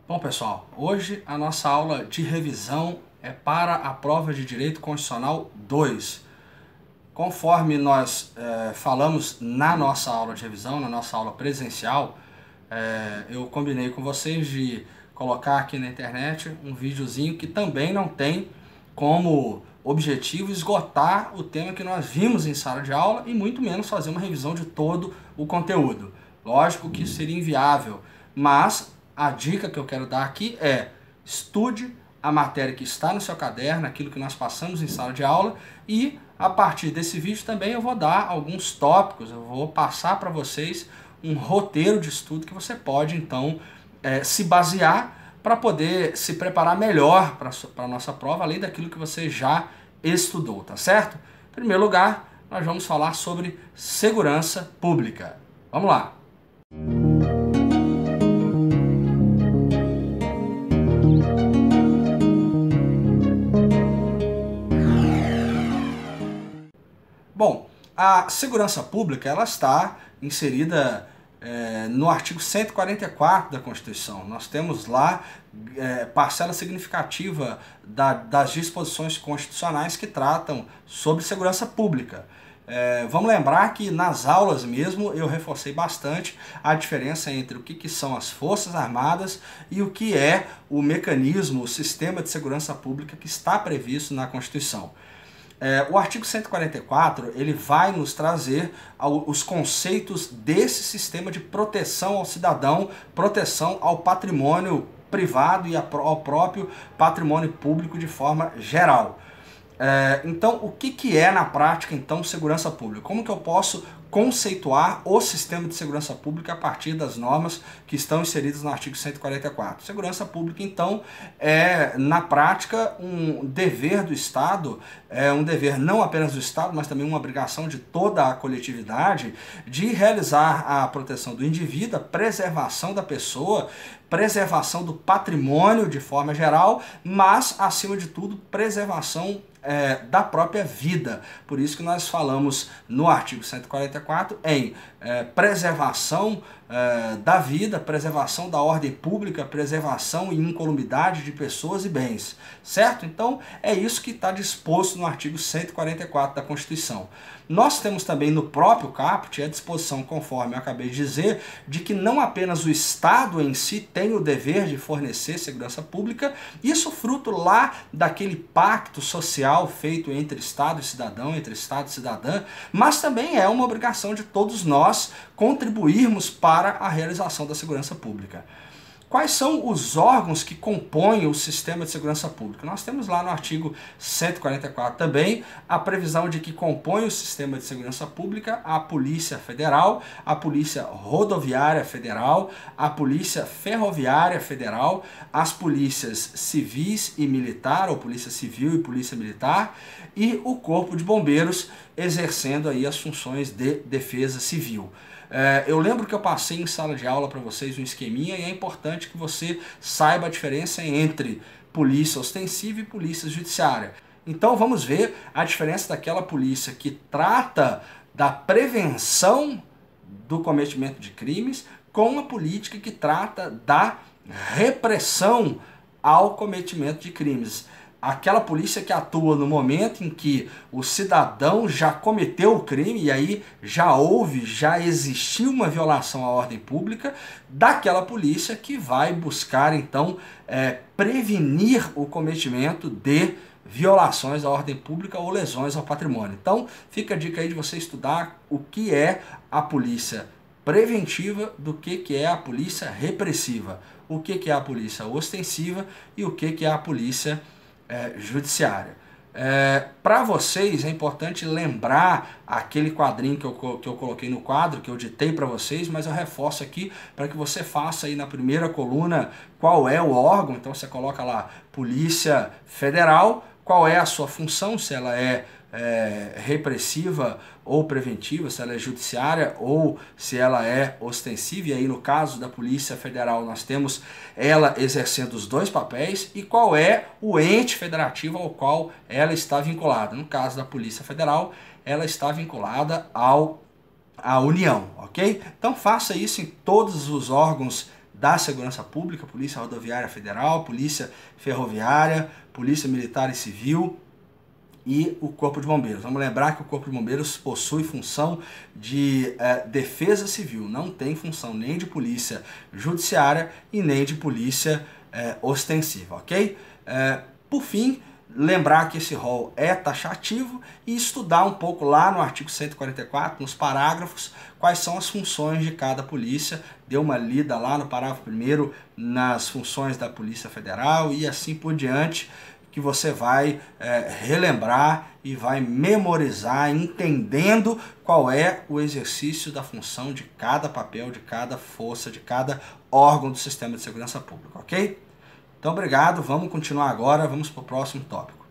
Bom, pessoal, hoje a nossa aula de revisão é para a prova de Direito Constitucional 2. Conforme nós falamos na nossa aula de revisão, na nossa aula presencial, eu combinei com vocês de colocar aqui na internet um videozinho que também não tem como objetivo esgotar o tema que nós vimos em sala de aula e muito menos fazer uma revisão de todo o conteúdo. Lógico que isso seria inviável, mas a dica que eu quero dar aqui é: estude a matéria que está no seu caderno, aquilo que nós passamos em sala de aula, e a partir desse vídeo também eu vou dar alguns tópicos, eu vou passar para vocês um roteiro de estudo que você pode então se basear para poder se preparar melhor para a nossa prova, além daquilo que você já estudou, tá certo? Em primeiro lugar, nós vamos falar sobre segurança pública. Vamos lá! Bom, a segurança pública ela está inserida no artigo 144 da Constituição. Nós temos lá parcela significativa das disposições constitucionais que tratam sobre segurança pública. Vamos lembrar que nas aulas mesmo eu reforcei bastante a diferença entre o que são as Forças Armadas e o que é o mecanismo, o sistema de segurança pública que está previsto na Constituição. O artigo 144 ele vai nos trazer os conceitos desse sistema de proteção ao cidadão, proteção ao patrimônio privado e ao próprio patrimônio público de forma geral. Então, o que é na prática então segurança pública? Como que eu posso conceituar o sistema de segurança pública a partir das normas que estão inseridas no artigo 144? Segurança pública, então, é, na prática, um dever do Estado, um dever não apenas do Estado, mas também uma obrigação de toda a coletividade de realizar a proteção do indivíduo, a preservação da pessoa, preservação do patrimônio de forma geral, mas, acima de tudo, preservação da própria vida. Por isso que nós falamos no artigo 144 em preservação da vida, preservação da ordem pública, preservação e incolumidade de pessoas e bens, certo? Então é isso que está disposto no artigo 144 da Constituição. Nós temos também no próprio caput a disposição, conforme eu acabei de dizer, de que não apenas o Estado em si tem o dever de fornecer segurança pública, isso fruto lá daquele pacto social feito entre Estado e cidadão, entre Estado e cidadã, mas também é uma obrigação de todos nós contribuirmos para a realização da segurança pública. Quais são os órgãos que compõem o sistema de segurança pública? Nós temos lá no artigo 144 também a previsão de que compõe o sistema de segurança pública a Polícia Federal, a Polícia Rodoviária Federal, a Polícia Ferroviária Federal, as polícias civis e militar, ou Polícia Civil e Polícia Militar, e o Corpo de Bombeiros exercendo aí as funções de defesa civil. Eu lembro que eu passei em sala de aula para vocês um esqueminha e é importante que você saiba a diferença entre polícia ostensiva e polícia judiciária. Então vamos ver a diferença daquela polícia que trata da prevenção do cometimento de crimes com a política que trata da repressão ao cometimento de crimes. Aquela polícia que atua no momento em que o cidadão já cometeu o crime e aí já existiu uma violação à ordem pública, daquela polícia que vai buscar então prevenir o cometimento de violações à ordem pública ou lesões ao patrimônio. Então fica a dica aí de você estudar o que é a polícia preventiva do que é a polícia repressiva, o que é a polícia ostensiva e o que é a polícia judiciária. Para vocês é importante lembrar aquele quadrinho que eu coloquei no quadro, que eu ditei para vocês, mas eu reforço aqui para que você faça aí na primeira coluna qual é o órgão. Então você coloca lá Polícia Federal, qual é a sua função, se ela é repressiva ou preventiva, se ela é judiciária ou se ela é ostensiva, e aí no caso da Polícia Federal nós temos ela exercendo os dois papéis, e qual é o ente federativo ao qual ela está vinculada. No caso da Polícia Federal, ela está vinculada à União, ok? Então faça isso em todos os órgãos da Segurança Pública, Polícia Rodoviária Federal, Polícia Ferroviária, Polícia Militar e Civil e o Corpo de Bombeiros. Vamos lembrar que o Corpo de Bombeiros possui função de defesa civil, não tem função nem de polícia judiciária e nem de polícia ostensiva, ok? Por fim, lembrar que esse rol é taxativo e estudar um pouco lá no artigo 144, nos parágrafos, quais são as funções de cada polícia. Dê uma lida lá no parágrafo 1º nas funções da Polícia Federal e assim por diante, que você vai relembrar e vai memorizar, entendendo qual é o exercício da função de cada papel, de cada força, de cada órgão do sistema de segurança pública, ok? Então, obrigado, vamos continuar agora, vamos para o próximo tópico.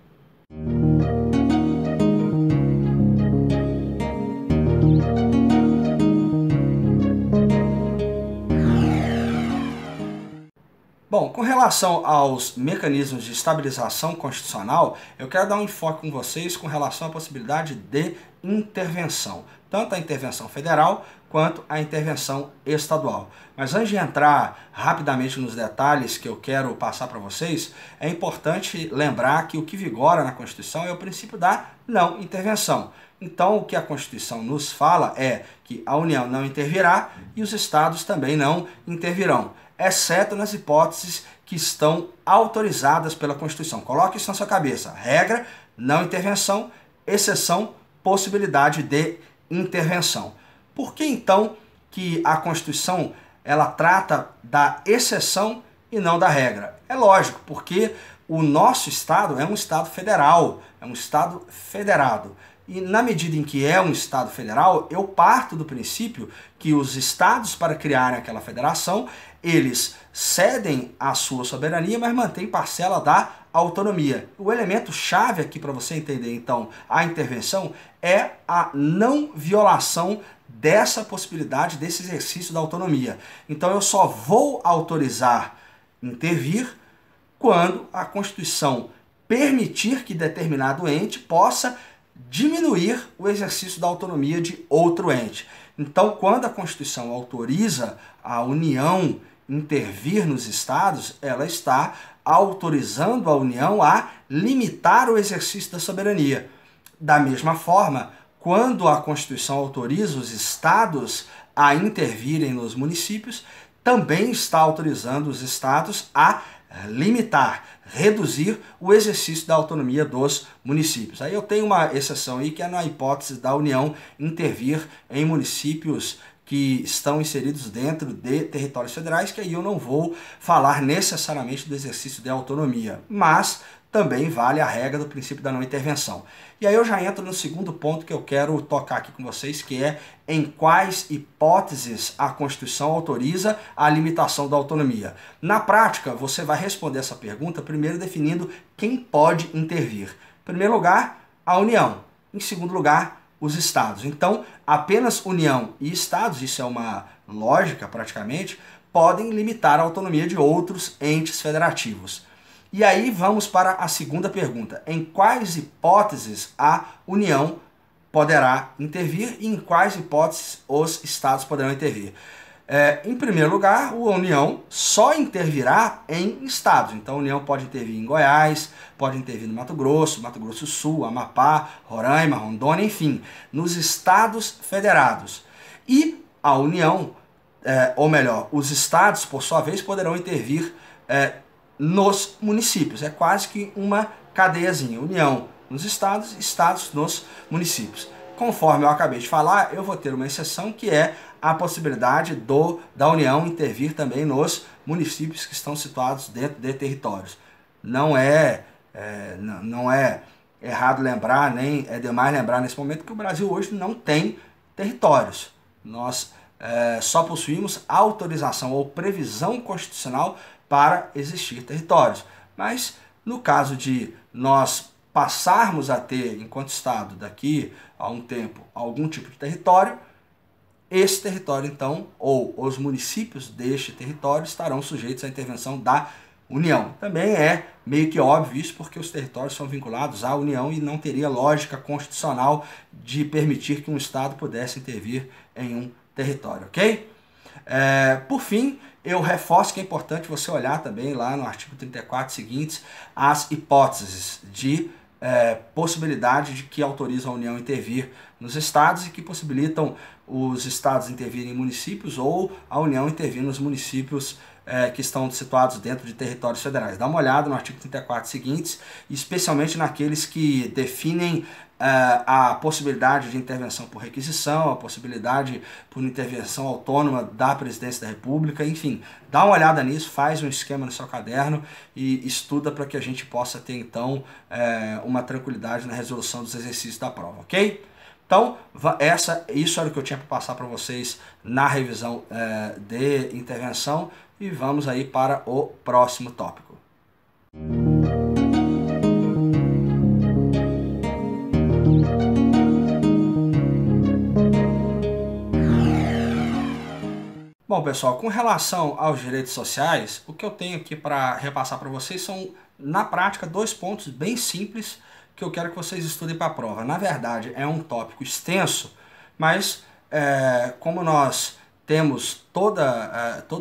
Bom, com relação aos mecanismos de estabilização constitucional, eu quero dar um enfoque com vocês com relação à possibilidade de intervenção, tanto a intervenção federal quanto a intervenção estadual. Mas antes de entrar rapidamente nos detalhes que eu quero passar para vocês, é importante lembrar que o que vigora na Constituição é o princípio da não intervenção. Então, o que a Constituição nos fala é que a União não intervirá e os estados também não intervirão, exceto nas hipóteses que estão autorizadas pela Constituição. Coloque isso na sua cabeça. Regra, não intervenção, exceção, possibilidade de intervenção. Por que então que a Constituição ela trata da exceção e não da regra? É lógico, porque o nosso Estado é um Estado federal, é um Estado federado. E na medida em que é um Estado federal, eu parto do princípio que os estados, para criarem aquela federação, eles cedem a sua soberania, mas mantêm parcela da autonomia. O elemento chave aqui para você entender, então, a intervenção é a não violação dessa possibilidade, desse exercício da autonomia. Então eu só vou autorizar intervir quando a Constituição permitir que determinado ente possa diminuir o exercício da autonomia de outro ente. Então, quando a Constituição autoriza a União intervir nos estados, ela está autorizando a União a limitar o exercício da soberania. Da mesma forma, quando a Constituição autoriza os estados a intervirem nos municípios, também está autorizando os estados a limitar, reduzir o exercício da autonomia dos municípios. Aí eu tenho uma exceção aí que é na hipótese da União intervir em municípios que estão inseridos dentro de territórios federais, que aí eu não vou falar necessariamente do exercício de autonomia, mas também vale a regra do princípio da não intervenção. E aí eu já entro no segundo ponto que eu quero tocar aqui com vocês, que é em quais hipóteses a Constituição autoriza a limitação da autonomia. Na prática, você vai responder essa pergunta primeiro definindo quem pode intervir. Em primeiro lugar, a União. Em segundo lugar, os estados. Então, apenas União e estados, isso é uma lógica praticamente, podem limitar a autonomia de outros entes federativos. E aí vamos para a segunda pergunta. Em quais hipóteses a União poderá intervir e em quais hipóteses os estados poderão intervir? Em primeiro lugar, a União só intervirá em estados. Então a União pode intervir em Goiás, pode intervir no Mato Grosso do Sul, Amapá, Roraima, Rondônia, enfim, nos estados federados. E a União, ou melhor, os estados, por sua vez, poderão intervir nos municípios. É quase que uma cadeiazinha. União nos estados, estados nos municípios. Conforme eu acabei de falar, eu vou ter uma exceção que é a possibilidade da União intervir também nos municípios que estão situados dentro de territórios. Não é errado lembrar, nem é demais lembrar nesse momento que o Brasil hoje não tem territórios. Nós só possuímos autorização ou previsão constitucional para existir territórios. Mas no caso de nós passarmos a ter, enquanto Estado, daqui a um tempo, algum tipo de território, esse território então, ou os municípios deste território estarão sujeitos à intervenção da União. Também é meio que óbvio isso, porque os territórios são vinculados à União e não teria lógica constitucional de permitir que um Estado pudesse intervir em um território, ok? Por fim, eu reforço que é importante você olhar também lá no artigo 34 seguintes as hipóteses de possibilidade de que autorizam a União a intervir nos estados e que possibilitam os estados intervirem em municípios ou a União intervir nos municípios que estão situados dentro de territórios federais. Dá uma olhada no artigo 34 seguintes, especialmente naqueles que definem a possibilidade de intervenção por requisição, a possibilidade por intervenção autônoma da Presidência da República, enfim, dá uma olhada nisso, faz um esquema no seu caderno e estuda para que a gente possa ter então uma tranquilidade na resolução dos exercícios da prova, ok? Então, isso era o que eu tinha para passar para vocês na revisão de intervenção e vamos aí para o próximo tópico. Bom, pessoal, com relação aos direitos sociais, o que eu tenho aqui para repassar para vocês são, na prática, 2 pontos bem simples que eu quero que vocês estudem para a prova. Na verdade, é um tópico extenso, mas como nós temos todo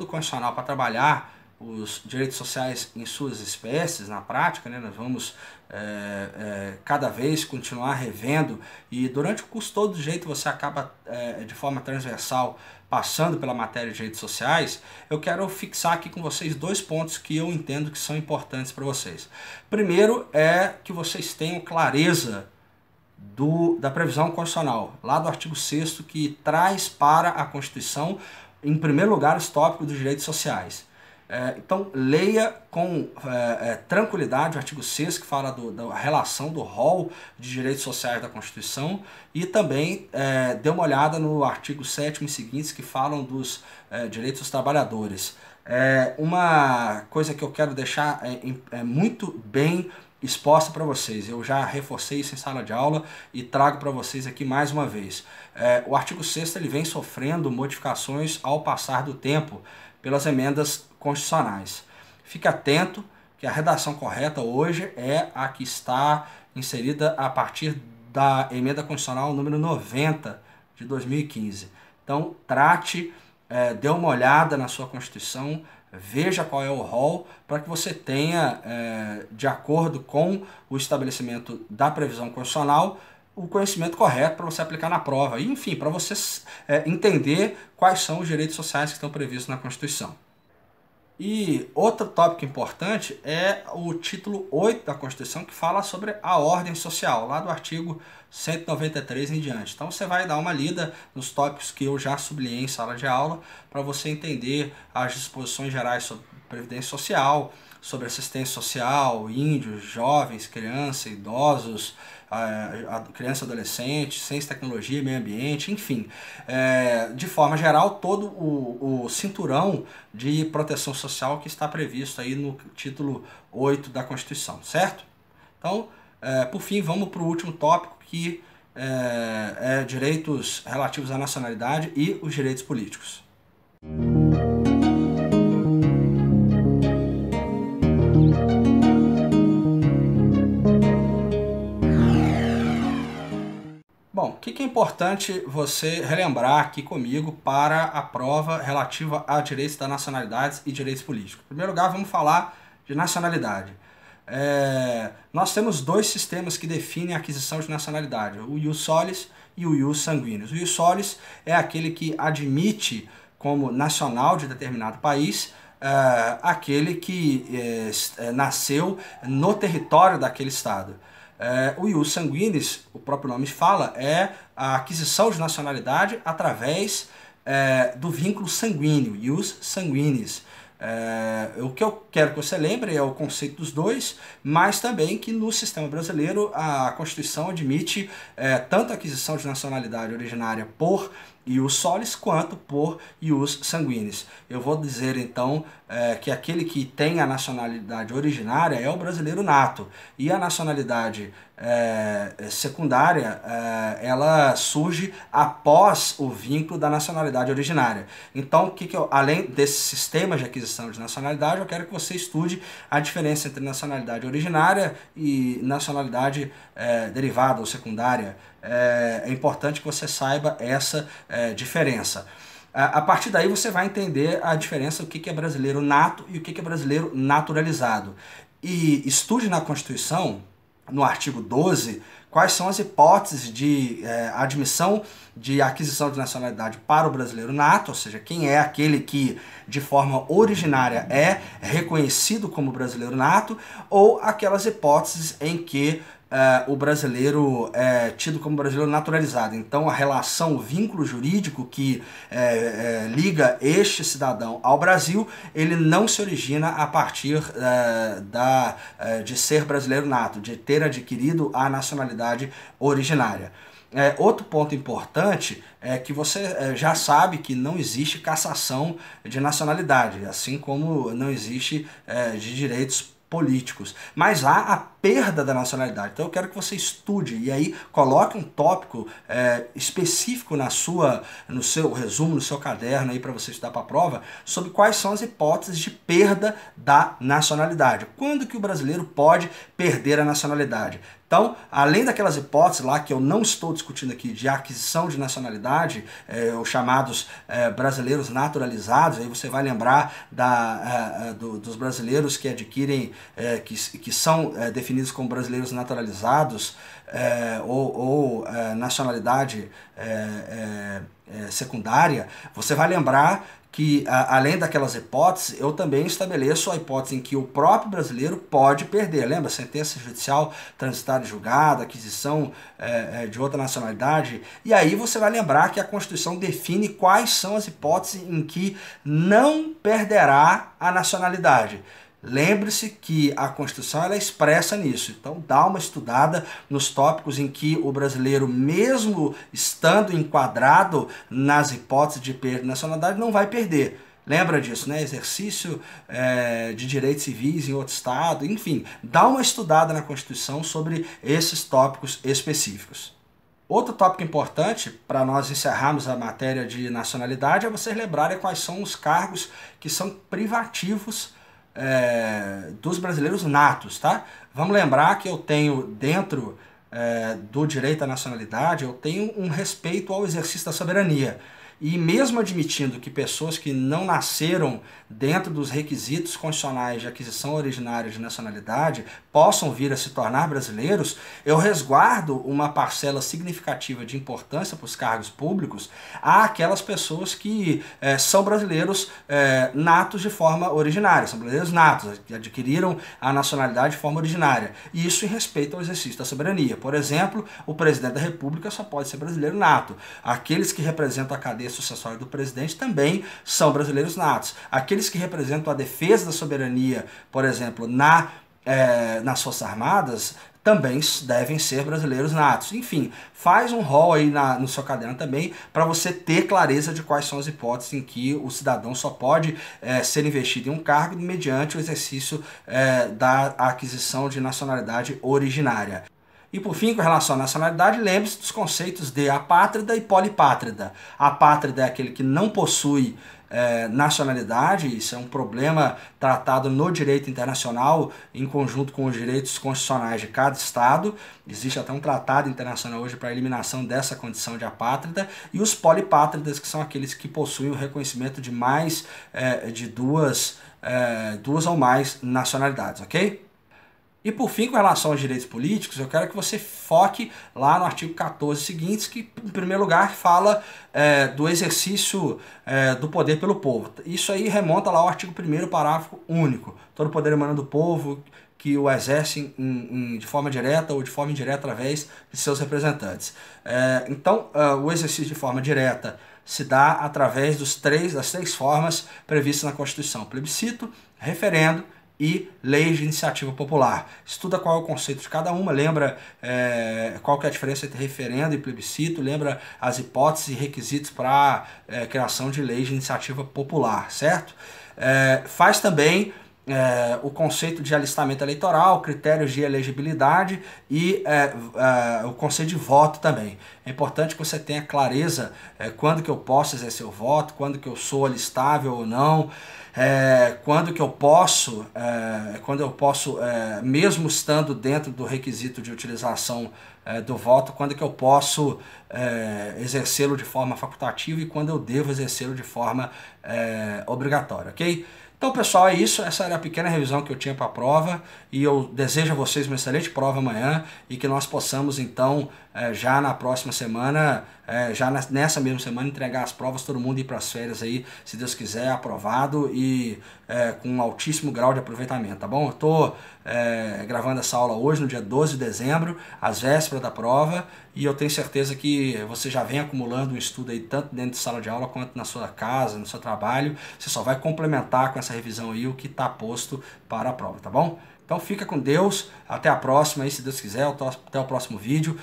o condicional para trabalhar os direitos sociais em suas espécies, na prática, né, nós vamos cada vez continuar revendo e durante o curso todo jeito você acaba de forma transversal passando pela matéria de direitos sociais. Eu quero fixar aqui com vocês 2 pontos que eu entendo que são importantes para vocês. Primeiro é que vocês tenham clareza da previsão constitucional, lá do artigo 6º, que traz para a Constituição, em primeiro lugar, os tópicos dos direitos sociais. Então, leia com tranquilidade o artigo 6º, que fala da relação do rol de direitos sociais da Constituição, e também dê uma olhada no artigo 7º e seguintes, que falam dos direitos dos trabalhadores. Uma coisa que eu quero deixar muito bem exposta para vocês, eu já reforcei isso em sala de aula e trago para vocês aqui mais uma vez. O artigo 6º ele vem sofrendo modificações ao passar do tempo pelas emendas constitucionais. Fique atento que a redação correta hoje é a que está inserida a partir da emenda constitucional número 90 de 2015. Então, dê uma olhada na sua Constituição, veja qual é o rol, para que você tenha, de acordo com o estabelecimento da previsão constitucional, o conhecimento correto para você aplicar na prova. E, enfim, para você entender quais são os direitos sociais que estão previstos na Constituição. E outro tópico importante é o título 8 da Constituição, que fala sobre a ordem social, lá do artigo 193 em diante. Então você vai dar uma lida nos tópicos que eu já sublinhei em sala de aula, para você entender as disposições gerais sobre previdência social, sobre assistência social, índios, jovens, crianças, idosos, criança e adolescente, ciência, tecnologia, meio ambiente, enfim. De forma geral, todo o cinturão de proteção social que está previsto aí no título 8 da Constituição, certo? Então, por fim, vamos para o último tópico, que é direitos relativos à nacionalidade e os direitos políticos. Bom, o que é importante você relembrar aqui comigo para a prova relativa a direitos das nacionalidades e direitos políticos? Em primeiro lugar, vamos falar de nacionalidade. Nós temos 2 sistemas que definem a aquisição de nacionalidade, o ius solis e o ius sanguinis. O ius solis é aquele que admite como nacional de determinado país aquele que nasceu no território daquele estado. O ius sanguinis, o próprio nome fala, é a aquisição de nacionalidade através do vínculo sanguíneo, ius sanguinis. O que eu quero que você lembre é o conceito dos dois, mas também que no sistema brasileiro a Constituição admite tanto a aquisição de nacionalidade originária por ius solis quanto por ius sanguinis. Eu vou dizer então que aquele que tem a nacionalidade originária é o brasileiro nato, e a nacionalidade secundária ela surge após o vínculo da nacionalidade originária. Então, além desses sistemas de aquisição de nacionalidade, eu quero que você estude a diferença entre nacionalidade originária e nacionalidade derivada ou secundária. É importante que você saiba essa diferença. A partir daí você vai entender a diferença do que é brasileiro nato e o que é brasileiro naturalizado. E estude na Constituição, no artigo 12, quais são as hipóteses de admissão de aquisição de nacionalidade para o brasileiro nato, ou seja, quem é aquele que de forma originária é reconhecido como brasileiro nato, ou aquelas hipóteses em que o brasileiro é tido como brasileiro naturalizado. Então a relação, o vínculo jurídico que liga este cidadão ao Brasil, ele não se origina a partir de ser brasileiro nato, de ter adquirido a nacionalidade originária. Outro ponto importante é que você já sabe que não existe cassação de nacionalidade, assim como não existe de direitos políticos, mas há a perda da nacionalidade. Então eu quero que você estude e aí coloque um tópico específico no seu resumo, no seu caderno aí para você estudar para a prova, sobre quais são as hipóteses de perda da nacionalidade. Quando que o brasileiro pode perder a nacionalidade? Então, além daquelas hipóteses lá que eu não estou discutindo aqui de aquisição de nacionalidade, os chamados brasileiros naturalizados, aí você vai lembrar dos brasileiros que adquirem, que são definidos como brasileiros naturalizados ou nacionalidade secundária, você vai lembrar que, além daquelas hipóteses, eu também estabeleço a hipótese em que o próprio brasileiro pode perder. Lembra? Sentença judicial transitada e julgada, aquisição de outra nacionalidade. E aí você vai lembrar que a Constituição define quais são as hipóteses em que não perderá a nacionalidade. Lembre-se que a Constituição ela é expressa nisso, então dá uma estudada nos tópicos em que o brasileiro, mesmo estando enquadrado nas hipóteses de perda de nacionalidade, não vai perder. Lembra disso, né? Exercício de direitos civis em outro estado, enfim, dá uma estudada na Constituição sobre esses tópicos específicos. Outro tópico importante para nós encerrarmos a matéria de nacionalidade é vocês lembrarem quais são os cargos que são privativos dos brasileiros natos, tá? Vamos lembrar que eu tenho dentro do direito à nacionalidade, eu tenho um respeito ao exercício da soberania. E mesmo admitindo que pessoas que não nasceram dentro dos requisitos constitucionais de aquisição originária de nacionalidade possam vir a se tornar brasileiros, eu resguardo uma parcela significativa de importância para os cargos públicos àquelas pessoas que são brasileiros natos de forma originária, são brasileiros natos, que adquiriram a nacionalidade de forma originária. E isso em respeito ao exercício da soberania. Por exemplo, o presidente da República só pode ser brasileiro nato. Aqueles que representam a cadeia sucessória do presidente também são brasileiros natos. Aqueles que representam a defesa da soberania, por exemplo, nas Forças Armadas, também devem ser brasileiros natos. Enfim, faz um rol aí no seu caderno também para você ter clareza de quais são as hipóteses em que o cidadão só pode ser investido em um cargo mediante o exercício da aquisição de nacionalidade originária. E por fim, com relação à nacionalidade, lembre-se dos conceitos de apátrida e polipátrida. Apátrida é aquele que não possui nacionalidade, isso é um problema tratado no direito internacional em conjunto com os direitos constitucionais de cada estado. Existe até um tratado internacional hoje para a eliminação dessa condição de apátrida. E os polipátridas, que são aqueles que possuem o reconhecimento de mais de duas ou mais nacionalidades, ok? E por fim, com relação aos direitos políticos, eu quero que você foque lá no artigo 14 seguintes, que em primeiro lugar fala do exercício do poder pelo povo. Isso aí remonta lá ao artigo 1º, parágrafo único. Todo poder emana do povo, que o exercem de forma direta ou de forma indireta através de seus representantes. Então, o exercício de forma direta se dá através das três formas previstas na Constituição: plebiscito, referendo e leis de iniciativa popular. Estuda qual é o conceito de cada uma, lembra qual que é a diferença entre referendo e plebiscito, lembra as hipóteses e requisitos para criação de leis de iniciativa popular, certo? Faz também o conceito de alistamento eleitoral, critérios de elegibilidade e o conceito de voto também. É importante que você tenha clareza quando que eu posso exercer o voto, quando que eu sou alistável ou não, quando que eu posso, mesmo estando dentro do requisito de utilização do voto, quando que eu posso exercê-lo de forma facultativa e quando eu devo exercê-lo de forma obrigatória, ok? Então, pessoal, é isso. Essa era a pequena revisão que eu tinha para a prova e eu desejo a vocês uma excelente prova amanhã e que nós possamos, então, já na próxima semana, nessa mesma semana, entregar as provas, todo mundo ir para as férias aí, se Deus quiser, aprovado e com um altíssimo grau de aproveitamento, tá bom? Eu estou gravando essa aula hoje, no dia 12 de dezembro, às vésperas da prova, e eu tenho certeza que você já vem acumulando um estudo aí, tanto dentro de sala de aula quanto na sua casa, no seu trabalho. Você só vai complementar com essa revisão aí o que está posto para a prova, tá bom? Então fica com Deus, até a próxima aí, se Deus quiser, até o próximo vídeo.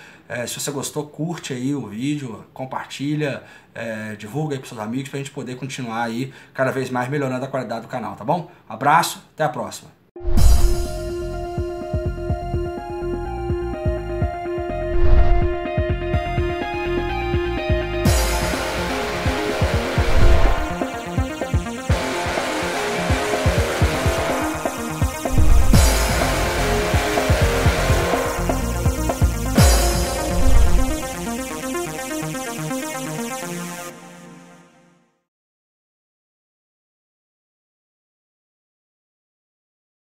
Se você gostou, curte aí o vídeo, compartilha, divulga aí para seus amigos para a gente poder continuar aí cada vez mais melhorando a qualidade do canal, tá bom? Abraço, até a próxima.